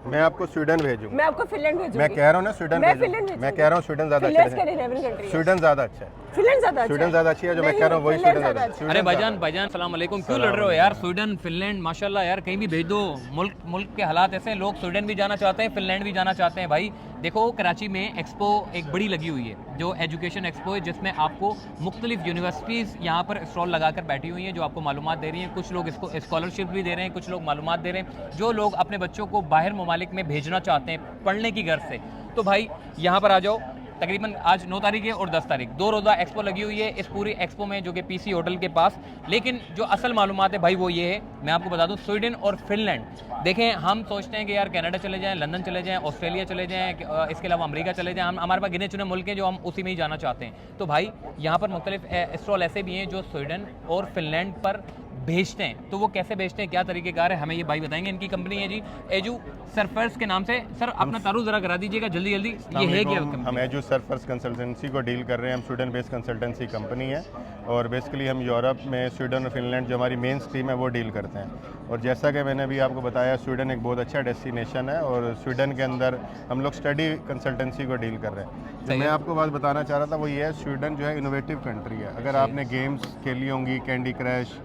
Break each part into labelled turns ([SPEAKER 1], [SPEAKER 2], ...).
[SPEAKER 1] मैं आपको स्वीडन भेजूंगा,
[SPEAKER 2] मैं आपको फिनलैंड भेजूंगी।
[SPEAKER 1] मैं कह रहा हूँ ना स्वीडन
[SPEAKER 2] मैं
[SPEAKER 1] भेजूंगा।
[SPEAKER 2] फिनलैंड
[SPEAKER 1] मैं कह रहा हूँ स्वीडन ज़्यादा अच्छा
[SPEAKER 2] फिनलैंड
[SPEAKER 1] है।
[SPEAKER 2] स्कैंडिनेवियन कंट्री है।
[SPEAKER 1] स्वीडन ज़्यादा अच्छा है।
[SPEAKER 2] फिनलैंड ज्यादा अच्छा
[SPEAKER 1] स्वीडन ज़्यादा अच्छी है, जो मैं
[SPEAKER 2] नहीं,
[SPEAKER 1] कह रहा हूँ वही
[SPEAKER 2] फिनलैंड
[SPEAKER 1] स्वीडन ज़्यादा
[SPEAKER 2] ज्यादा
[SPEAKER 1] अच्छा
[SPEAKER 2] अच्छा
[SPEAKER 1] है।
[SPEAKER 3] अरे भाईजान सलाम अलैकुम, क्यों लड़ रहे हो यार? स्वीडन फिनलैंड माशाल्लाह यार, कहीं भी भेज दो। मुल्क के हालात ऐसे हैं, लोग स्वीडन भी जाना चाहते हैं, फिनलैंड भी जाना चाहते हैं। भाई देखो, कराची में एक्सपो एक बड़ी लगी हुई है, जो एजुकेशन एक्सपो है, जिसमें आपको मुख्तलिफ यूनिवर्सिटीज़ यहाँ पर स्टॉल लगाकर बैठी हुई हैं, जो आपको मालूमात दे रही हैं। कुछ लोग इसको स्कॉलरशिप भी दे रहे हैं, कुछ लोग मालूमात दे रहे हैं। जो लोग अपने बच्चों को बाहर ममालिक में भेजना चाहते हैं पढ़ने की गर्ज से, तो भाई यहाँ पर आ जाओ। तकरीबन आज 9 तारीख है और 10 तारीख 2 रोज़ा एक्सपो लगी हुई है इस पूरी एक्सपो में, जो कि पीसी होटल के पास। लेकिन जो असल मालूमात है भाई वो ये है, मैं आपको बता दूं, स्वीडन और फिनलैंड। देखें, हम सोचते हैं कि यार कनाडा चले जाएं, लंदन चले जाएं, ऑस्ट्रेलिया चले जाएं, इसके अलावा अमेरिका चले जाएं। हमारे पास गिने चुने मुल्क हैं जो हम उसी में ही जाना चाहते हैं। तो भाई यहाँ पर मुख्तलिफ स्टॉल ऐसे भी हैं जो स्वीडन और फिनलैंड पर भेजते हैं। तो वो कैसे भेजते हैं, क्या तरीक़ेकार है, हमें ये भाई बताएंगे। इनकी कंपनी है जी एजू सर्फर्स के नाम से। सर अपना तारुफ ज़रा करा दीजिएगा जल्दी जल्दी, ये है क्या कंपनी?
[SPEAKER 1] हम एजू सर्फर्स कंसल्टेंसी को डील कर रहे हैं। हम स्वीडन बेस्ड कंसल्टेंसी कंपनी है और बेसिकली हम यूरोप में स्वीडन और फिनलैंड जो हमारी मेन स्ट्रीम है वो डील करते हैं। और जैसा कि मैंने अभी आपको बताया, स्वीडन एक बहुत अच्छा डेस्टिनेशन है और स्वीडन के अंदर हम लोग स्टडी कंसल्टेंसी को डील कर रहे हैं। जो मैं आपको बात बताना चाह रहा था वो ये है, स्वीडन जो है इनोवेटिव कंट्री है। अगर आपने गेम्स खेली होंगी, कैंडी क्रश,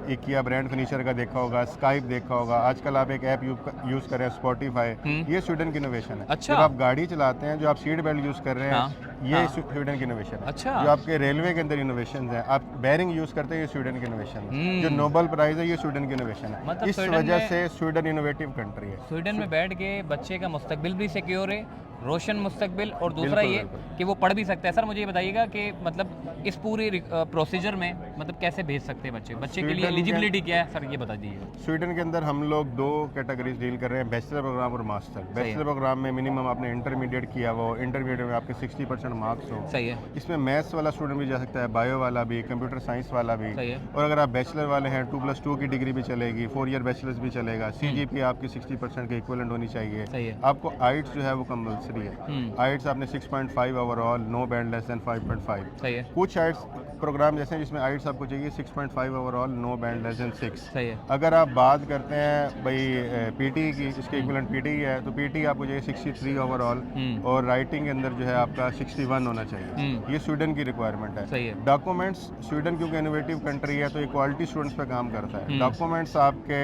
[SPEAKER 1] इकिया ब्रांड फर्नीचर का देखा होगा, स्काइप देखा होगा, आजकल आप एक ऐप यूज़ कर रहे हैं स्पॉटिफाई, ये स्वीडन की इनोवेशन है।
[SPEAKER 3] अच्छा।
[SPEAKER 1] जब आप गाड़ी चलाते हैं, जो आप सीट बेल्ट यूज़ कर रहे हैं, ये स्वीडन की इनोवेशन है।
[SPEAKER 3] अच्छा।
[SPEAKER 1] जो आपके रेलवे के अंदर इनोवेशन है, आप बैरिंग यूज़ करते हैं, ये स्वीडन की इनोवेशन है। जो नोबेल प्राइज़ है, ये स्वीडन की इनोवेशन है।
[SPEAKER 3] मतलब
[SPEAKER 1] इस वजह से स्वीडन इनोवेटिव कंट्री है।
[SPEAKER 3] स्वीडन में बैठ के बच्चे का मुस्तकबिल भी सिक्योर है, रोशन मुस्तकबिल, और दूसरा ये कि वो पढ़ भी सकता है। सर मुझे ये बताइएगा कि मतलब इस पूरी प्रोसीजर में मतलब कैसे भेज सकते हैं बच्चे के लिए एलिजिबिलिटी क्या है सर, ये बता दीजिए।
[SPEAKER 1] स्वीडन के अंदर हम लोग 2 कैटेगरीज डील कर रहे हैं, बैचलर प्रोग्राम और मास्टर। बैचलर प्रोग्राम में मिनिमम आपने इंटरमीडिएट किया हो, इंटरमीडिएट में आपके 60% मार्क्स हो।
[SPEAKER 3] सही है।
[SPEAKER 1] इसमें मैथ्स वाला स्टूडेंट भी जा सकता है, बायो वाला भी, कंप्यूटर साइंस वाला भी।
[SPEAKER 3] सही है।
[SPEAKER 1] और अगर आप बैचलर वाले हैं, 2+2 की डिग्री भी चलेगी, 4 ईयर बैचलर्स भी चलेगा। CGPA आपकी 60% के इक्विवेलेंट होनी चाहिए।
[SPEAKER 3] सही है।
[SPEAKER 1] आपको आइट्स जो है वो कंपलसरी है। आइट्स आपने 6.5 overall, no band less than 5.5।
[SPEAKER 3] सही है।
[SPEAKER 1] कुछ आइट्स प्रोग्राम जैसे हैं जिसमें आइट्स आपको चाहिए 6.5 overall, no band less than 6।
[SPEAKER 3] सही है।
[SPEAKER 1] अगर आप बात करते हैं भाई पीटी की, इसके इक्विवेलेंट पीटी है, तो पीटी आपको चाहिए 63 ओवरऑल और राइटिंग के अंदर जो है आपका 61 होना चाहिए। ये स्वीडन की रिक्वायरमेंट है।
[SPEAKER 3] सही है।
[SPEAKER 1] डॉक्यूमेंट्स, स्वीडन क्योंकि इनोवेटिव कंट्री है तो इक्वालिटी स्टूडेंट्स पे काम करता है। डॉक्यूमेंट्स आपके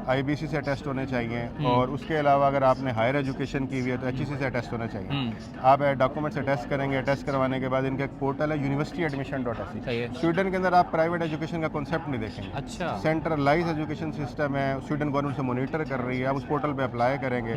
[SPEAKER 1] IBC से टेस्ट होने चाहिए और उसके अलावा अगर आपने हायर एजुकेशन की हुई है तो HEC से टेस्ट होना चाहिए। आप डॉक्यूमेंट से टेस्ट करेंगे, टेस्ट करवाने के बाद इनका एक पोर्टल है universityadmission.se।
[SPEAKER 3] सही है।
[SPEAKER 1] स्वीडन के अंदर आप प्राइवेट एजुकेशन का कॉन्सेप्ट नहीं देखेंगे।
[SPEAKER 3] अच्छा।
[SPEAKER 1] सेंट्रलाइज एजुकेशन सिस्टम है, स्वीडन गवर्नमेंट से मॉनिटर कर रही है। आप उस पोर्टल पे अप्लाई करेंगे,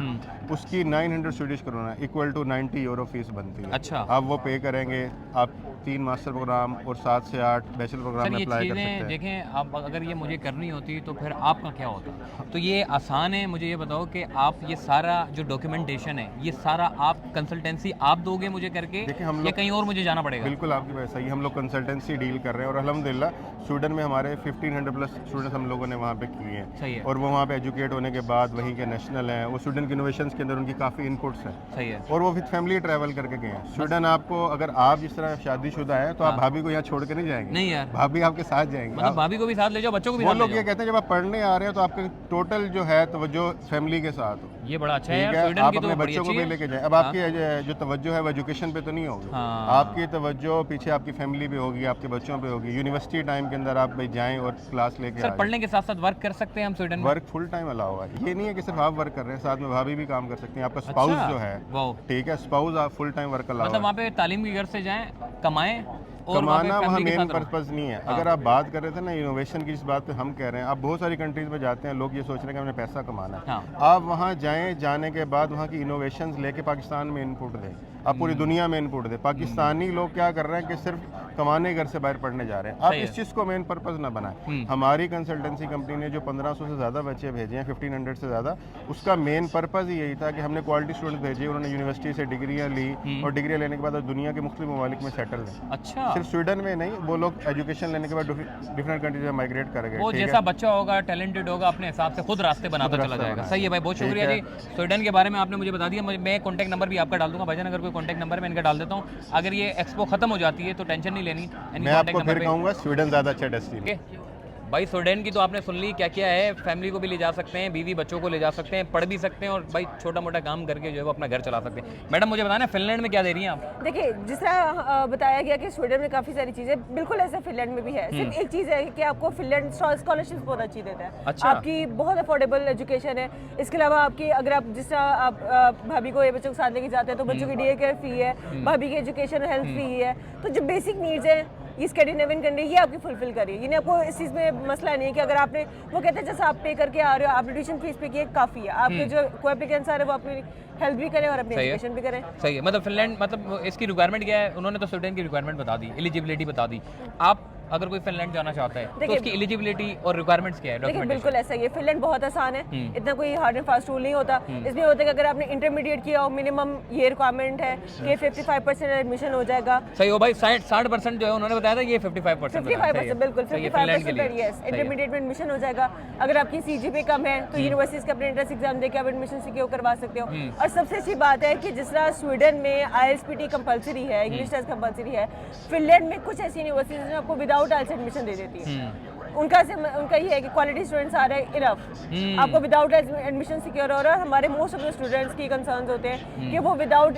[SPEAKER 1] उसकी 900 Swedish krona equal to 90 euro fees बनती है।
[SPEAKER 3] अच्छा।
[SPEAKER 1] आप वो पे करेंगे, आप 3 मास्टर प्रोग्राम और 7 से 8 बैचलर प्रोग्राम
[SPEAKER 3] सर
[SPEAKER 1] में
[SPEAKER 3] ये
[SPEAKER 1] अप्लाई कर सकते
[SPEAKER 3] चीज़ें
[SPEAKER 1] हैं।
[SPEAKER 3] देखें, आप अगर ये मुझे करनी होती तो फिर आपका क्या होता? तो ये आसान है। मुझे ये बताओ कि आप ये सारा जो डॉक्यूमेंटेशन है, ये सारा आप कंसल्टेंसी आप दोगे मुझे करके,
[SPEAKER 1] देखिए, हम
[SPEAKER 3] या
[SPEAKER 1] लोग
[SPEAKER 3] कहीं और मुझे जाना पड़ेगा?
[SPEAKER 1] बिल्कुल आपकी बात सही है। हम लोग कंसल्टेंसी डील कर रहे हैं और अल्हम्दुलिल्लाह स्वीडन में हमारे 1500 प्लस स्टूडेंट्स हम लोगों ने वहाँ पे किए हैं।
[SPEAKER 3] सही है।
[SPEAKER 1] और वो वहाँ पे एजुकेट होने के बाद वहीं के नेशनल हैं। वो स्वीडन के इनोवेशंस के अंदर उनकी काफ़ी इनपुट्स हैं।
[SPEAKER 3] सही है।
[SPEAKER 1] और वो विद फैमिली ट्रैवल करके गए हैं। स्वीडन आपको, अगर आप जिस तरह शादीशुदा हैं तो आप भाभी को यहाँ छोड़ के नहीं जाएंगे।
[SPEAKER 3] नहीं यार,
[SPEAKER 1] भाभी आपके साथ जाएंगे।
[SPEAKER 3] मतलब भाभी को भी साथ ले जाओ, बच्चों को भी
[SPEAKER 1] वो
[SPEAKER 3] साथ
[SPEAKER 1] लोग
[SPEAKER 3] ले
[SPEAKER 1] ये
[SPEAKER 3] जाओ।
[SPEAKER 1] कहते हैं जब आप पढ़ने आ रहे हो तो आपके टोटल जो है तवज्जो फैमिली के साथ हो।
[SPEAKER 3] ये बड़ा अच्छा है
[SPEAKER 1] ठीक
[SPEAKER 3] यार,
[SPEAKER 1] है,
[SPEAKER 3] स्वीडन
[SPEAKER 1] आप
[SPEAKER 3] की तो
[SPEAKER 1] अपने
[SPEAKER 3] बड़ी
[SPEAKER 1] बच्चों को
[SPEAKER 3] अच्छी
[SPEAKER 1] भी
[SPEAKER 3] है।
[SPEAKER 1] लेके जाएं। अब आपकी जो तवज्जो है वो एजुकेशन पे तो नहीं होगी।
[SPEAKER 3] हाँ।
[SPEAKER 1] आपकी तवज्जो पीछे आपकी फैमिली पे होगी, आपके बच्चों पे होगी। यूनिवर्सिटी टाइम के अंदर आप भाई जाएं और क्लास लेके
[SPEAKER 3] सर
[SPEAKER 1] आ
[SPEAKER 3] पढ़ने के साथ साथ वर्क कर सकते हैं हम स्वीडन में?
[SPEAKER 1] वर्क फुल टाइम अलाउ है। ये नहीं है कि सिर्फ आप वर्क कर रहे हैं, साथ में भाभी भी काम कर सकती हैं। आपका स्पाउस जो है,
[SPEAKER 3] वाओ,
[SPEAKER 1] ठीक है, स्पाउस आप फुल टाइम वर्क अलाउ
[SPEAKER 3] मतलब
[SPEAKER 1] है।
[SPEAKER 3] वहाँ पे तालीम की घर से जाएं, कमाएं और
[SPEAKER 1] कमाना वहाँ
[SPEAKER 3] family के
[SPEAKER 1] मेन
[SPEAKER 3] साथ रहो।
[SPEAKER 1] पर्पज़ नहीं है। अगर आप बात कर रहे थे ना इनोवेशन की, जिस बात पे हम कह रहे हैं, आप बहुत सारी कंट्रीज में जाते हैं, लोग ये सोच रहे हैं कि हमने पैसा कमाना है।
[SPEAKER 3] हाँ।
[SPEAKER 1] आप वहाँ जाएं, जाने के बाद वहाँ की इनोवेशंस लेके पाकिस्तान में इनपुट दें। आप पूरी दुनिया में इनपुट दें। पाकिस्तानी लोग क्या कर रहे हैं कि सिर्फ कमाने घर से बाहर पढ़ने जा रहे हैं। आप इस चीज़ को मेन पर्पज़ ना बनाएं। हमारी कंसल्टेंसी कंपनी ने जो 1500 से ज़्यादा बच्चे भेजे हैं, 1500 से ज़्यादा, उसका मेन पर्पज़ ही यही था कि हमने क्वालिटी स्टूडेंट भेजे, उन्होंने यूनिवर्सिटी से डिग्रियाँ ली और डिग्रियाँ लेने के बाद दुनिया के मुख्तलिफ ममालिक में सेटल हैं।
[SPEAKER 3] अच्छा,
[SPEAKER 1] सिर्फ स्वीडन में नहीं, वो लोग एजुकेशन लेने के बाद डिफरेंट कंट्रीज में माइग्रेट कर गए।
[SPEAKER 3] वो
[SPEAKER 1] ठीक
[SPEAKER 3] जैसा
[SPEAKER 1] है?
[SPEAKER 3] बच्चा होगा, टैलेंटेड होगा, अपने हिसाब से खुद रास्ते बनाता
[SPEAKER 1] खुद
[SPEAKER 3] चला
[SPEAKER 1] रास्ता
[SPEAKER 3] जाएगा।
[SPEAKER 1] बनाएगा।
[SPEAKER 3] सही है भाई, बहुत
[SPEAKER 1] ठीक
[SPEAKER 3] शुक्रिया
[SPEAKER 1] है।
[SPEAKER 3] जी। स्वीडन के बारे में आपने मुझे बता दिया। मैं कॉन्टैक्ट नंबर भी आपका डाल दूंगा भाईजान, अगर कोई कॉन्टैक्ट नंबर मैं इनका डाल देता हूँ। अगर ये एक्सपो खत्म हो जाती है तो टेंशन नहीं लेनी,
[SPEAKER 1] मैं आपको फिर कहूँगा स्वीडन ज़्यादा अच्छा डेस्टिनेशन।
[SPEAKER 3] ओके। भाई स्वीडन की तो आपने सुन ली क्या क्या है, फैमिली को भी ले जा सकते हैं, बीवी बच्चों को ले जा सकते हैं, पढ़ भी सकते हैं और भाई छोटा मोटा काम करके जो है वो अपना घर चला सकते हैं। मैडम मुझे बताना फिनलैंड में क्या दे रही हैं आप?
[SPEAKER 2] देखिए जिस तरह बताया गया कि स्वीडन में काफ़ी सारी चीज़ें, बिल्कुल ऐसे फिनलैंड में भी है। सिर्फ एक चीज़ है कि आपको फिनलैंड स्कॉलरशिप बहुत अच्छी देता है।
[SPEAKER 3] अच्छा।
[SPEAKER 2] आपकी बहुत अफोर्डेबल एजुकेशन है। इसके अलावा आपकी अगर आप जिस तरह आप भाभी को ये बच्चों के साथ लेके जाते हैं तो बच्चों की डे केयर फ्री है, भाभी की एजुकेशन हेल्थ फ्री है। तो जो बेसिक नीड्स है ये स्कैंडिनेवियन कंट्री ये आपकी फुलफिल करिए। ये आपको इस चीज़ में मसला नहीं है कि अगर आपने, वो कहते हैं जैसे आप पे करके आ रहे हो, आपने ट्यूशन फीस पे की है, काफ़ी है। आपके जो को एप्लीकेंट्स आ रहे हैं वो अपनी हेल्प भी करें और अपनी एजुकेशन भी करें।
[SPEAKER 3] सही है। मतलब फिनलैंड, मतलब इसकी रिक्वायरमेंट क्या है? उन्होंने तो स्वीडन की रिक्वायरमेंट बता दी, एलिजिबिलिटी बता दी। आप अगर कोई फिनलैंड जाना चाहता है तो उसकी एलिजिबिलिटी और रिक्वायरमेंट्स क्या है?
[SPEAKER 2] देखिए बिल्कुल ऐसा ही है। फिनलैंड बहुत आसान है, इतना कोई हार्ड एंड फास्ट रूल नहीं होता। इसमें होता है कि अगर आपने इंटरमीडिएट किया हो, मिनिमम ये रिक्वायरमेंट है कि 55% एडमिशन हो जाएगा।
[SPEAKER 3] सही हो भाई, 60% जो है उन्होंने बताया था, ये 55%
[SPEAKER 2] 55% बिल्कुल 55% यस, इंटरमीडिएट में एडमिशन हो जाएगा। अगर आपकी सीजीपीए कम है तो यूनिवर्सिटीज का अपने एंट्रेंस एग्जाम देकर आप एडमिशन सिक्योर करवा सकते हो। और सबसे अच्छी बात है कि जिस तरह स्वीडन में IELTS कंपलसरी है, इंग्लिश टेस्ट कंपलसरी है, फिनलैंड में कुछ ऐसी यूनिवर्सिटीज हैं आपको विदाउट IELTS एडमिशन दे देती है। उनका ये है कि क्वालिटी स्टूडेंट्स आ रहे हैं इनफ, आपको विदाउट एडमिशन सिक्योर हो रहा है। हमारे मोस्ट ऑफ द स्टूडेंट्स की कंसर्न्स होते हैं कि वो विदाउट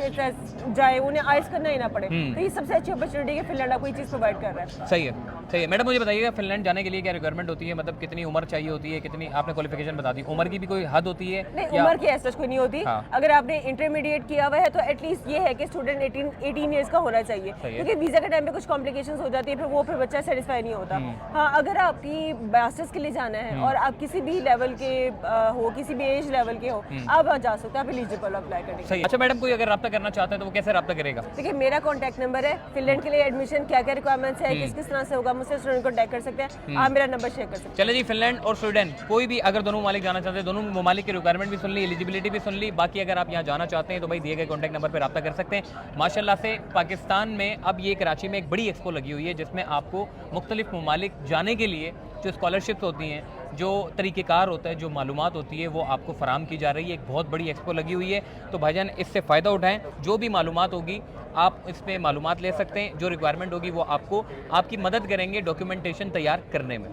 [SPEAKER 2] जाए, उन्हें आइस करना ही ना पड़े। तो ये सबसे अच्छी अपॉर्चुनिटी है, फिनलैंड आपको ये चीज़ प्रोवाइड कर रहा है।
[SPEAKER 3] सही है, सही है। मैडम मुझे बताइएगा फिनलैंड जाने के लिए क्या रिक्वायरमेंट होती है? मतलब कितनी उम्र चाहिए होती है, कितनी आपने क्वालिफिकेशन बता दी, उम्र की भी कोई हद होती है?
[SPEAKER 2] नहीं, उम्र की ऐसा कोई नहीं होती। अगर आपने इंटरमीडिएट किया हुआ है तो एटलीस्ट ये है कि स्टूडेंट 18 ईयर्स का होना चाहिए, क्योंकि वीजा के टाइम पे कुछ कॉम्प्लिकेशंस हो जाती है, फिर बच्चा सेटिस्फाई नहीं होता। हाँ, अगर आपकी मास्टर्स के लिए जाना है और आप किसी भी लेवल के हो, किसी भी एज लेवल के हो, आप जा सकते हैं, आप एलिजिबल अप्लाई करने।
[SPEAKER 3] सही। अच्छा मैडम, कोई अगर रब्ता करना चाहता है तो वो कैसे रब्ता करेगा?
[SPEAKER 2] देखिए मेरा कॉन्टैक्ट नंबर है। फिनलैंड के लिए एडमिशन क्या क्या रिक्वायरमेंट्स है, किस तरह से होगा, मुझसे स्टूडेंट कॉन्टैक्ट कर सकते हैं। आप मेरा नंबर शेयर कर सकते हैं।
[SPEAKER 3] चले जी, फिनलैंड और स्वीडन कोई भी अगर दोनों ममालिक जाना चाहते हैं, दोनों ममालिक की रिक्वायरमेंट भी सुन ली, एलिजिबिलिटी भी सुन ली। बाकी अगर आप यहाँ जाना चाहते हैं तो भाई दिए गए कॉन्टैक्ट नंबर पर रब्ता कर सकते हैं। माशाल्लाह से पाकिस्तान में अब ये कराची में एक बड़ी एक्सपो लगी हुई है जिसमें आपको मुख्तलिफ ममालिक जाने के लिए जो स्कॉलरशिप्स होती हैं, जो तरीक़ेकार होता है, जो मालूमात होती है, वो आपको फ़राम की जा रही है। एक बहुत बड़ी एक्सपो लगी हुई है, तो भाईजान इससे फ़ायदा उठाएं। जो भी मालूमात होगी आप इस पर मालूमात ले सकते हैं। जो रिक्वायरमेंट होगी वो आपको आपकी मदद करेंगे डॉक्यूमेंटेशन तैयार करने में।